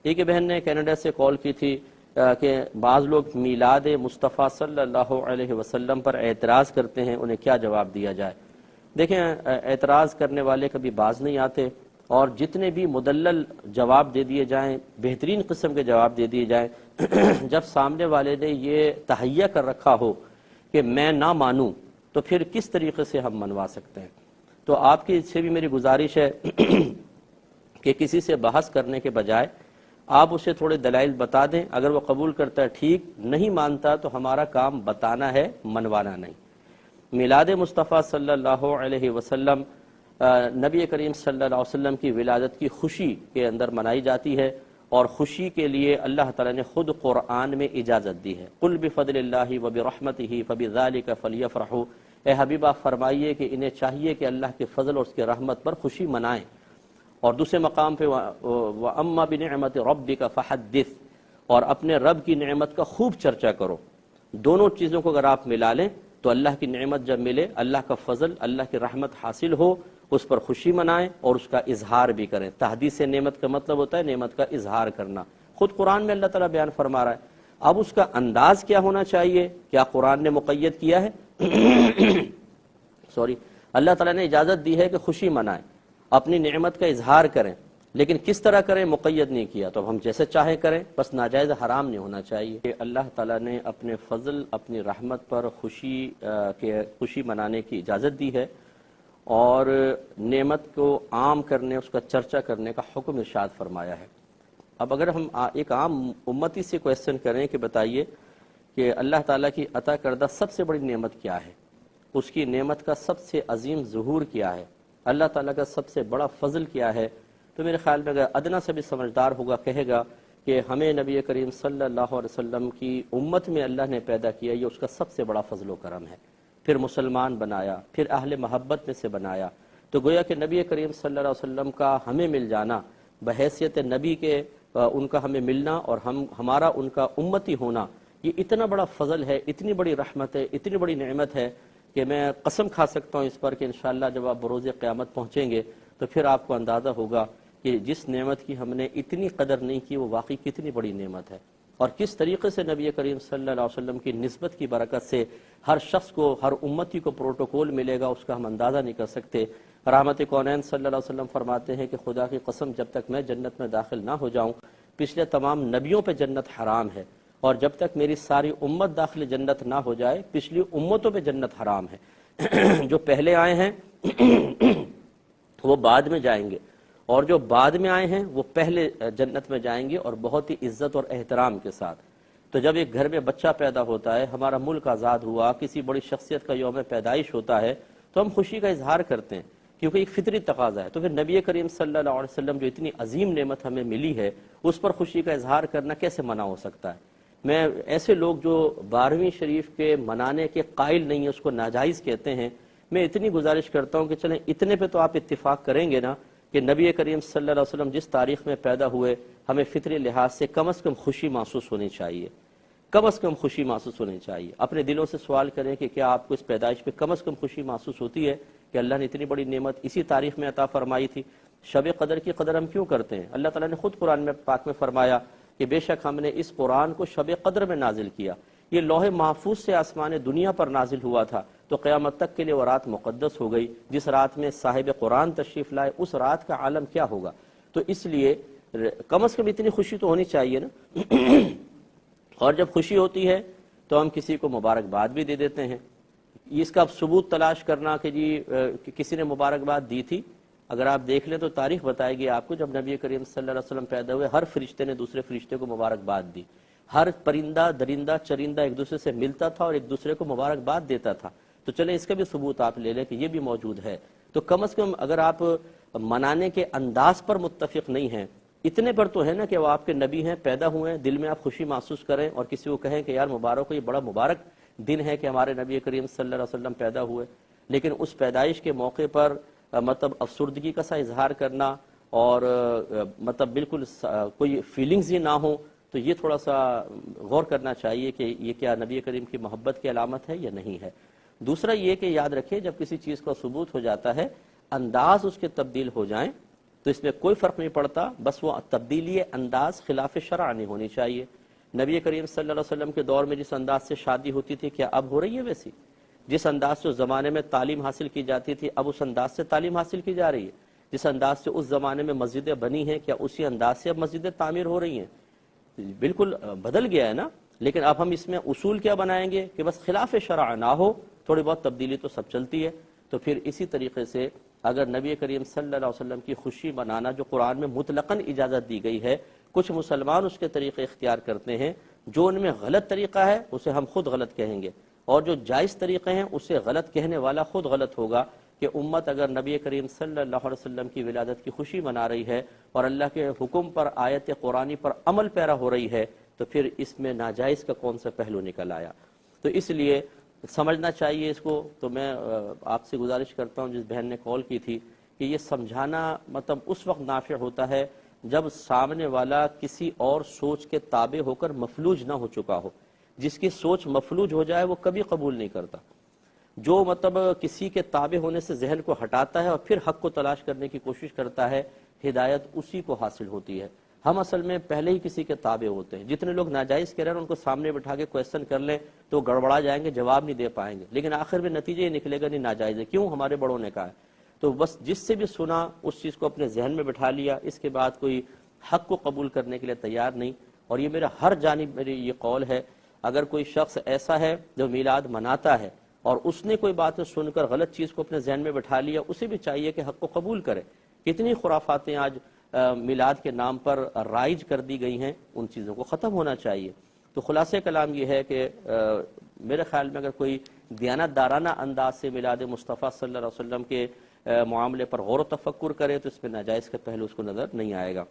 ایک بہن نے کینیڈا سے کال کی تھی کہ بعض لوگ میلاد مصطفیٰ صلی اللہ علیہ وسلم پر اعتراض کرتے ہیں، انہیں کیا جواب دیا جائے؟ دیکھیں، اعتراض کرنے والے کبھی باز نہیں آتے، اور جتنے بھی مدلل جواب دے دیے جائیں، بہترین قسم کے جواب دے دیے جائیں، جب سامنے والے نے یہ تہیہ کر رکھا ہو کہ میں نہ مانوں، تو پھر کس طریقے سے ہم منوا سکتے ہیں؟ تو آپ کی سے بھی میری گزارش ہے کہ کسی سے بحث کرنے کے بجائے آپ اسے تھوڑے دلائل بتا دیں، اگر وہ قبول کرتا ہے ٹھیک، نہیں مانتا تو ہمارا کام بتانا ہے، منوانا نہیں۔ میلاد مصطفیٰ صلی اللہ علیہ وسلم نبی کریم صلی اللہ علیہ وسلم کی ولادت کی خوشی کے اندر منائی جاتی ہے، اور خوشی کے لیے اللہ تعالیٰ نے خود قرآن میں اجازت دی ہے۔ قل بفضل اللہ وبرحمتہ فبذلک فلیفرحوا، اے حبیبہ فرمائیے کہ انہیں چاہیے کہ اللہ کے فضل اور اس کے رحمت پر خوشی منائیں۔ اور دوسرے مقام پہ وَأَمَّا بِنِعْمَةِ رَبِّكَ فَحَدِّثْ، اور اپنے رب کی نعمت کا خوب چرچا کرو۔ دونوں چیزوں کو اگر آپ ملا لیں تو اللہ کی نعمت جب ملے، اللہ کا فضل، اللہ کی رحمت حاصل ہو، اس پر خوشی منائیں اور اس کا اظہار بھی کریں۔ تحدیث نعمت کا مطلب ہوتا ہے نعمت کا اظہار کرنا، خود قرآن میں اللہ تعالیٰ بیان فرما رہا ہے۔ اب اس کا انداز کیا ہونا چاہیے؟ کیا قرآن نے مقید کیا ہے؟ اللہ تعالیٰ نے اجازت دی ہے کہ خوشی منائیں، اپنی نعمت کا اظہار کریں، لیکن کس طرح کریں مقید نہیں کیا، تو ہم جیسے چاہیں کریں، بس ناجائز حرام نہیں ہونا چاہیے۔ کہ اللہ تعالیٰ نے اپنے فضل، اپنی رحمت پر خوشی منانے کی اجازت دی ہے، اور نعمت کو عام کرنے، اس کا چرچا کرنے کا حکم ارشاد فرمایا ہے۔ اب اگر ہم ایک عام امتی سے کویسچن کریں کہ بتائیے کہ اللہ تعالیٰ کی عطا کردہ سب سے بڑی نعمت کیا ہے، اس کی نعمت کا سب سے عظیم ظہور کیا ہے، اللہ تعالیٰ کا سب سے بڑا فضل کیا ہے، تو میرے خیال میں اگر ادنا سے بھی سمجھدار ہوگا کہے گا کہ ہمیں نبی کریم صلی اللہ علیہ وسلم کی امت میں اللہ نے پیدا کیا، یہ اس کا سب سے بڑا فضل و کرم ہے، پھر مسلمان بنایا، پھر اہل محبت میں سے بنایا، تو گویا کہ نبی کریم صلی اللہ علیہ وسلم کا ہمیں مل جانا، بحیثیت نبی کے ان کا ہمیں ملنا، اور ہمارا ان کا امتی ہونا، یہ اتنا بڑا فضل ہے، اتنی بڑی رحمت ہے، اتنی بڑی نعمت ہے کہ میں قسم کھا سکتا ہوں اس پر کہ انشاءاللہ جب آپ بروز قیامت پہنچیں گے تو پھر آپ کو اندازہ ہوگا کہ جس نعمت کی ہم نے اتنی قدر نہیں کی، وہ واقعی کتنی بڑی نعمت ہے، اور کس طریقے سے نبی کریم صلی اللہ علیہ وسلم کی نسبت کی برکت سے ہر شخص کو، ہر امتی کو پروٹوکول ملے گا، اس کا ہم اندازہ نہیں کر سکتے۔ رحمت کونین صلی اللہ علیہ وسلم فرماتے ہیں کہ خدا کی قسم جب تک میں جنت میں داخل نہ ہو جاؤں، پچھلے تمام نبیوں پہ جنت حرام ہے، اور جب تک میری ساری امت داخل جنت نہ ہو جائے، پچھلی امتوں پہ جنت حرام ہے۔ جو پہلے آئے ہیں وہ بعد میں جائیں گے، اور جو بعد میں آئے ہیں وہ پہلے جنت میں جائیں گے، اور بہت ہی عزت اور احترام کے ساتھ۔ تو جب ایک گھر میں بچہ پیدا ہوتا ہے، ہمارا ملک آزاد ہوا، کسی بڑی شخصیت کا یوم پیدائش ہوتا ہے، تو ہم خوشی کا اظہار کرتے ہیں، کیونکہ ایک فطری تقاضا ہے۔ تو پھر نبی کریم صلی اللہ علیہ وسلم جو اتنی عظیم نعمت ہمیں ملی ہے، اس پر خوشی کا اظہار کرنا کیسے منع ہو سکتا ہے؟ میں ایسے لوگ جو 12ویں شریف کے منانے کے قائل نہیں ہیں، اس کو ناجائز کہتے ہیں، میں اتنی گزارش کرتا ہوں کہ چلیں اتنے پہ تو آپ اتفاق کریں گے نا کہ نبی کریم صلی اللہ علیہ وسلم جس تاریخ میں پیدا ہوئے، ہمیں فطری لحاظ سے کم از کم خوشی محسوس ہونی چاہیے، کم از کم خوشی محسوس ہونی چاہیے۔ اپنے دلوں سے سوال کریں کہ کیا آپ کو اس پیدائش پہ کم از کم خوشی محسوس ہوتی ہے کہ اللہ نے اتنی بڑی نعمت اسی تاریخ میں عطا فرمائی تھی؟ شب قدر کی قدر ہم کیوں کرتے ہیں؟ اللہ تعالیٰ نے خود قرآن میں پاک میں فرمایا کہ بے شک ہم نے اس قرآن کو شب قدر میں نازل کیا، یہ لوح محفوظ سے آسمان دنیا پر نازل ہوا تھا، تو قیامت تک کے لیے وہ رات مقدس ہو گئی۔ جس رات میں صاحب قرآن تشریف لائے، اس رات کا عالم کیا ہوگا؟ تو اس لیے کم از کم اتنی خوشی تو ہونی چاہیے نا۔ اور جب خوشی ہوتی ہے تو ہم کسی کو مبارکباد بھی دے دیتے ہیں۔ اس کا ثبوت تلاش کرنا کہ جی کسی نے مبارکباد دی تھی، اگر آپ دیکھ لیں تو تاریخ بتائے گی آپ کو، جب نبی کریم صلی اللہ علیہ وسلم پیدا ہوئے، ہر فرشتے نے دوسرے فرشتے کو مبارکباد دی، ہر پرندہ درندہ چرندہ ایک دوسرے سے ملتا تھا اور ایک دوسرے کو مبارکباد دیتا تھا۔ تو چلیں اس کا بھی ثبوت آپ لے لیں کہ یہ بھی موجود ہے۔ تو کم از کم اگر آپ منانے کے انداز پر متفق نہیں ہیں، اتنے پر تو ہے نا کہ وہ آپ کے نبی ہیں، پیدا ہوئے ہیں، دل میں آپ خوشی محسوس کریں اور کسی کو کہیں کہ یار مبارک ہو، یہ بڑا مبارک دن ہے کہ ہمارے نبی کریم صلی اللہ علیہ وسلم پیدا ہوئے۔ لیکن اس پیدائش کے موقع پر مطلب افسردگی کا سا اظہار کرنا اور مطلب بالکل کوئی فیلنگز ہی نہ ہو، تو یہ تھوڑا سا غور کرنا چاہیے کہ یہ کیا نبی کریم کی محبت کی علامت ہے یا نہیں ہے۔ دوسرا یہ کہ یاد رکھیں جب کسی چیز کا ثبوت ہو جاتا ہے، انداز اس کے تبدیل ہو جائیں تو اس میں کوئی فرق نہیں پڑتا، بس وہ تبدیلی انداز خلاف شرع نہیں ہونی چاہیے۔ نبی کریم صلی اللہ علیہ وسلم کے دور میں جس انداز سے شادی ہوتی تھی کیا اب ہو رہی ہے ویسی؟ جس انداز سے اس زمانے میں تعلیم حاصل کی جاتی تھی اب اس انداز سے تعلیم حاصل کی جا رہی ہے؟ جس انداز سے اس زمانے میں مسجدیں بنی ہیں کیا اسی انداز سے اب مسجدیں تعمیر ہو رہی ہیں؟ بالکل بدل گیا ہے نا۔ لیکن اب ہم اس میں اصول کیا بنائیں گے کہ بس خلاف شرع نہ ہو، تھوڑی بہت تبدیلی تو سب چلتی ہے۔ تو پھر اسی طریقے سے اگر نبی کریم صلی اللہ علیہ وسلم کی خوشی منانا جو قرآن میں مطلقاً اجازت دی گئی ہے، کچھ مسلمان اس کے طریقے اختیار کرتے ہیں، جو ان میں غلط طریقہ ہے اسے ہم خود غلط کہیں گے، اور جو جائز طریقے ہیں اسے غلط کہنے والا خود غلط ہوگا۔ کہ امت اگر نبی کریم صلی اللہ علیہ وسلم کی ولادت کی خوشی منا رہی ہے اور اللہ کے حکم پر، آیت قرآنی پر عمل پیرا ہو رہی ہے، تو پھر اس میں ناجائز کا کون سا پہلو نکل آیا؟ تو اس لیے سمجھنا چاہیے اس کو۔ تو میں آپ سے گزارش کرتا ہوں، جس بہن نے کال کی تھی، کہ یہ سمجھانا مطلب اس وقت نافع ہوتا ہے جب سامنے والا کسی اور سوچ کے تابع ہو کر مفلوج نہ ہو چکا ہو۔ جس کی سوچ مفلوج ہو جائے وہ کبھی قبول نہیں کرتا۔ جو مطلب کسی کے تابع ہونے سے ذہن کو ہٹاتا ہے اور پھر حق کو تلاش کرنے کی کوشش کرتا ہے، ہدایت اسی کو حاصل ہوتی ہے۔ ہم اصل میں پہلے ہی کسی کے تابع ہوتے ہیں۔ جتنے لوگ ناجائز کہہ رہے ہیں ان کو سامنے بٹھا کے کویسچن کر لیں تو گڑبڑا جائیں گے، جواب نہیں دے پائیں گے، لیکن آخر میں نتیجہ یہ نکلے گا نہیں ناجائز ہے، کیوں؟ ہمارے بڑوں نے کہا ہے۔ تو بس جس سے بھی سنا اس چیز کو اپنے ذہن میں بٹھا لیا، اس کے بعد کوئی حق کو قبول کرنے کے لیے تیار نہیں۔ اور یہ میرا ہر جانب میری یہ قول ہے، اگر کوئی شخص ایسا ہے جو میلاد مناتا ہے اور اس نے کوئی بات سن کر غلط چیز کو اپنے ذہن میں بٹھا لیا، اسے بھی چاہیے کہ حق کو قبول کرے۔ کتنی خرافاتیں آج میلاد کے نام پر رائج کر دی گئی ہیں، ان چیزوں کو ختم ہونا چاہیے۔ تو خلاصہ کلام یہ ہے کہ میرے خیال میں اگر کوئی دیانت دارانہ انداز سے میلاد مصطفیٰ صلی اللہ علیہ وسلم کے معاملے پر غور و تفکر کرے تو اس میں ناجائز کا پہلو اس کو نظر نہیں آئے گا۔